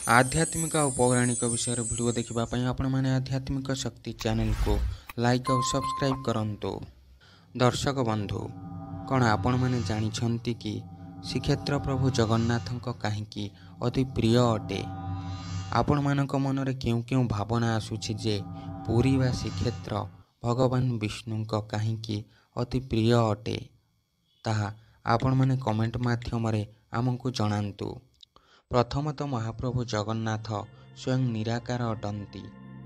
आध्यात्मिक और पौराणिक विषय भिडियो देखा आपण मैंने आध्यात्मिक शक्ति चैनल को लाइक और सब्सक्राइब करंतु। दर्शक बंधु, कौन आपण मैंने जानी कि श्रीक्षेत्र प्रभु जगन्नाथ कहीं अति प्रिय अटे? आपण मानक मनरे क्यों क्यों भावना आसुछि जे पुरी वा श्रीक्षेत्र भगवान विष्णु कहीं अति प्रिय अटे? ताहा आपण मैंने कमेंट माध्यम आमको जनातु। प्रथमतः महाप्रभु जगन्नाथ स्वयं निराकार अटंती।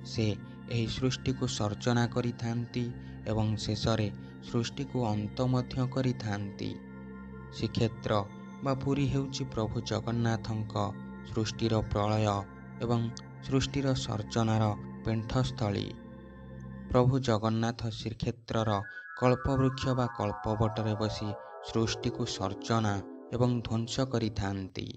से एही सृष्टि को सर्जना करिथांती एवं शेषरे सृष्टि को अंत मध्य करिथांती। श्रीक्षेत्र बा पुरी हेउची प्रभु जगन्नाथंक सृष्टिर प्रलय एवं सृष्टिर सर्जनार पेंठस्थली। प्रभु जगन्नाथ श्रीक्षेत्रर कल्पवृक्ष बा कल्पवटरे बसी सृष्टि को सर्जना एवं ध्वंस करिथांती।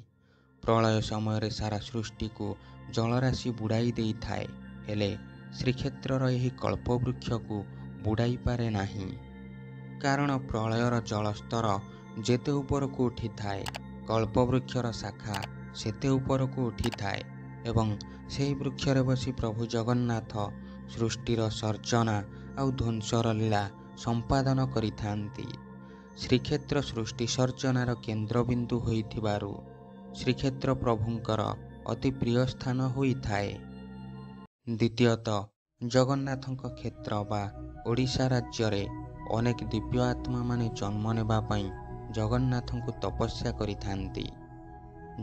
प्रलय समय सारा सृष्टि को जलराशि बुड़ाई दे थाए, हेले श्रीक्षेत्रर एही कल्पवृक्ष को बुड़ाई पारे नाही। कारण प्रलयर जलस्तर जेते ऊपर को उठी थाए, कल्पवृक्षर शाखा सेते ऊपर को उठी थाए एवं सेही वृक्षरे बसी प्रभु जगन्नाथ सृष्टिर सर्जना आउ ध्वंसर लीला संपादन करिथांती। श्रीक्षेत्र सृष्टि सर्जनार केन्द्रबिंदु होइथिबारु श्रीक्षेत्र प्रभुंकर अति प्रिय स्थान होई थाए। द्वितीयतः जगन्नाथंक क्षेत्र बा ओडिशा राज्य अनेक दिव्य आत्मा माने जन्म नेबा पई जगन्नाथंकु तपस्या करिथांती।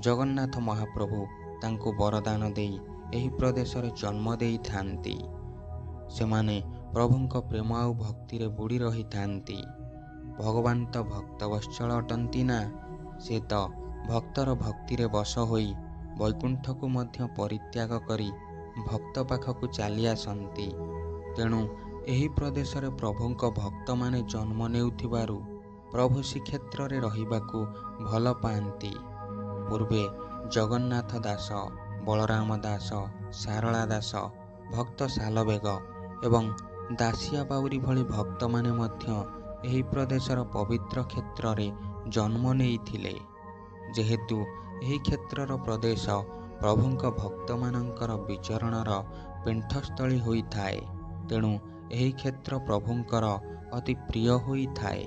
जगन्नाथ महाप्रभु तांको वरदान देई एही प्रदेश रे जन्म देई थांती। सेमाने प्रभुंक प्रेम आउ भक्ति रे बुड़ी रही थांती। भगवान तो भक्तवत्सल अटंती ना, से तो भक्तर भक्ति रे बस होई वैकुंठ को मध्य परित्याग करी भक्त पाखकु चली आसंती। तेणु एही प्रदेश रे प्रभुंक भक्त माने जन्म नेउथिबारु प्रभु श्रीक्षेत्र रे रहिबाकु भल पांती। पूर्वे जगन्नाथ दास, बलराम दास, सारला दास, भक्त सालबेग एवं दासिया बाउरी भली भक्त माने मध्य एही प्रदेशर पवित्र क्षेत्र रे जन्म नेइथिले। जेहेतु एही क्षेत्रर प्रदेश प्रभुंक भक्त मानंकर विचरणर पेंठस्थली होई थाए, तेणु एही क्षेत्र प्रभुंकर अति प्रिय होई थाए।